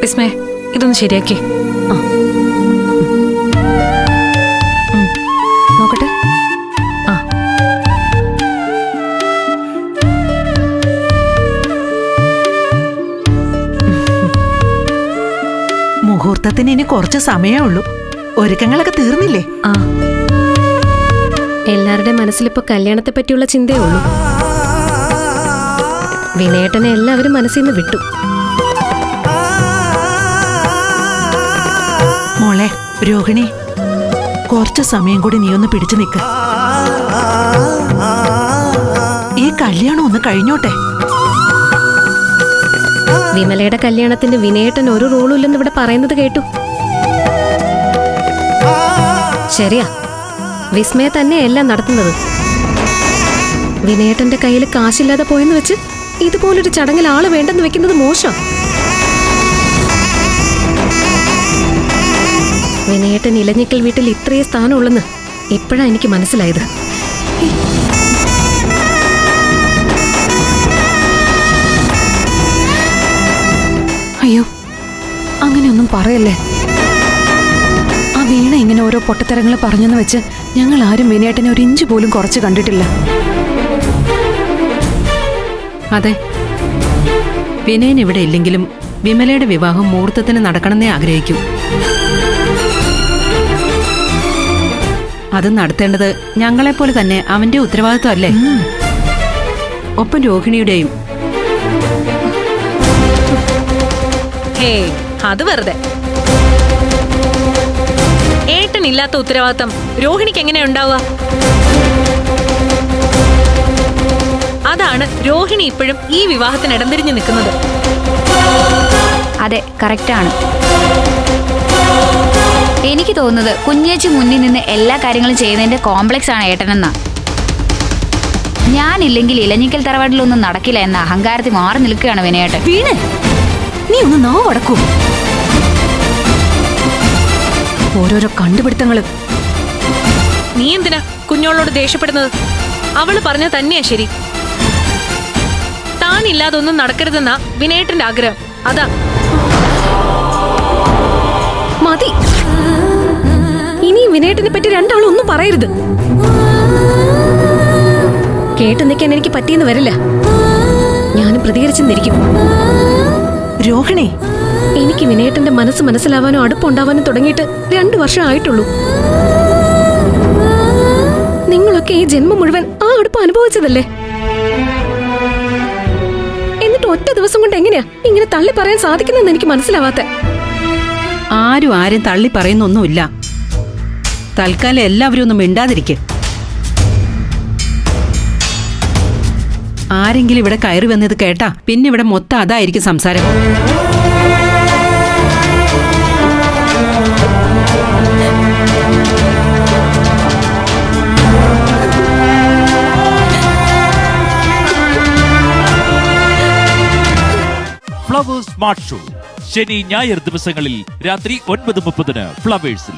വിസ്മയ, ഇതൊന്ന് ശരിയാക്കി. നോക്കട്ടെ. ആ, മുഹൂർത്തത്തിന് ഇനി കുറച്ച് സമയമേ ഉള്ളൂ. ഒരുക്കങ്ങളൊക്കെ തീർന്നില്ലേ? ആ, എല്ലാവരുടെ മനസ്സിലിപ്പോ കല്യാണത്തെ പറ്റിയുള്ള ചിന്തയേ ഉള്ളൂ. വിനയേട്ടനെ എല്ലാവരും മനസ്സിൽ നിന്ന് വിട്ടു. മോളെ രോഹിണി, കുറച്ച് സമയം കൂടി നീ ഒന്ന് പിടിച്ചു നിൽക്ക. ഈ കല്യാണം ഒന്ന് കഴിഞ്ഞോട്ടെ. വിമലയുടെ കല്യാണത്തിന് വിനയേട്ടൻ ഒരു റോളും ഇല്ലെന്ന് ഇവിടെ പറയുന്നത് കേട്ടു. ശരിയാ, വിസ്മയ തന്നെ എല്ലാം നടത്തുന്നത്. വിനയേട്ടന്റെ കയ്യിൽ കാശില്ലാതെ പോയെന്ന് വെച്ച് ഇതുപോലൊരു ചടങ്ങിൽ ആള് വേണ്ടെന്ന് വെക്കുന്നത് മോശം. വിനയേട്ടൻ ഇലഞ്ഞിക്കൽ വീട്ടിൽ ഇത്രയും സ്ഥാനമുള്ളെന്ന് ഇപ്പോഴാ എനിക്ക് മനസ്സിലായത്. അയ്യോ, അങ്ങനെയൊന്നും പറയല്ലേ. ആ വീണ ഇങ്ങനെ ഓരോ പൊട്ടത്തരങ്ങൾ പറഞ്ഞെന്ന് വെച്ച് ഞങ്ങൾ ആരും വിനയേട്ടനെ ഒരു ഇഞ്ച് പോലും കുറച്ച് കണ്ടിട്ടില്ല. അതെ, വിനയൻ ഇവിടെ ഇല്ലെങ്കിലും വിമലയുടെ വിവാഹം മുഹൂർത്തത്തിന് നടക്കണമെന്നേ ആഗ്രഹിക്കൂ. അത് നടത്തേണ്ടത് ഞങ്ങളെപ്പോലെ തന്നെ അവന്റെ ഉത്തരവാദിത്വം അല്ലേ? ഒപ്പം രോഹിണിയുടെയും. അത് വെറുതെ. ഏട്ടനില്ലാത്ത ഉത്തരവാദിത്തം രോഹിണിക്ക് എങ്ങനെ ഉണ്ടാവുക? അതാണ് രോഹിണി ഇപ്പോഴും ഈ വിവാഹത്തിന് ഇടംതിരിഞ്ഞു നിൽക്കുന്നത്. അതെ, കറക്റ്റാണ്. എനിക്ക് തോന്നുന്നത് കുഞ്ഞേച്ചി മുന്നിൽ നിന്ന് എല്ലാ കാര്യങ്ങളും ചെയ്യുന്നതിന്റെ കോംപ്ലക്സ് ആണ് ഏട്ടനെന്നാ. ഞാനില്ലെങ്കിൽ ഇലഞ്ഞിക്കൽ തറവാട്ടിലൊന്നും നടക്കില്ല എന്ന അഹങ്കാരത്തിൽ മാറി നിൽക്കുകയാണ് വിനയേട്ടൻ. വീണ്, നീ ഒന്ന് നാവ് അടക്കൂ. ഓരോരോ കണ്ടുപിടുത്തങ്ങള്. നീ എന്തിനാ കുഞ്ഞോളോട് ദേഷ്യപ്പെടുന്നത്? അവള് പറഞ്ഞ തന്നെയാ ശരി. താനില്ലാതെ ഒന്നും നടക്കരുതെന്നാ വിനയേട്ടന്റെ ആഗ്രഹം. അതാ മതി. ഇനി വിനയേട്ടനെ പറ്റി രണ്ടാളും ഒന്നും പറയരുത്. കേട്ടു നിൽക്കാൻ എനിക്ക് പറ്റിയെന്ന് വരില്ല. ഞാനും പ്രതികരിച്ചെന്നിരിക്കും. രോഹിണി, എനിക്ക് വിനയേട്ടന്റെ മനസ്സ് മനസ്സിലാവാനോ അടുപ്പുണ്ടാവാനോ തുടങ്ങിയിട്ട് 2 വർഷം ആയിട്ടുള്ളൂ. നിങ്ങളൊക്കെ ഈ ജന്മം മുഴുവൻ ആ അടുപ്പ് അനുഭവിച്ചതല്ലേ? എന്നിട്ട് ഒറ്റ ദിവസം കൊണ്ട് എങ്ങനെയാ ഇങ്ങനെ തള്ളി പറയാൻ സാധിക്കുന്നെന്ന് എനിക്ക് മനസ്സിലാവാത്ത. ആരും ആരും തള്ളി പറയുന്നൊന്നുമില്ല. തൽക്കാലം എല്ലാവരും ഒന്നും മിണ്ടാതിരിക്കെ. ആരെങ്കിലും ഇവിടെ കയറി വന്നത് കേട്ടാ പിന്നെ ഇവിടെ മൊത്തം അതായിരിക്കും സംസാരം. ഫ്ലവേഴ്സ് സ്മാർട്ട് ഷോ ശനി ഞായർ ദിവസങ്ങളിൽ രാത്രി 9:30 ഫ്ലവേഴ്സിൽ.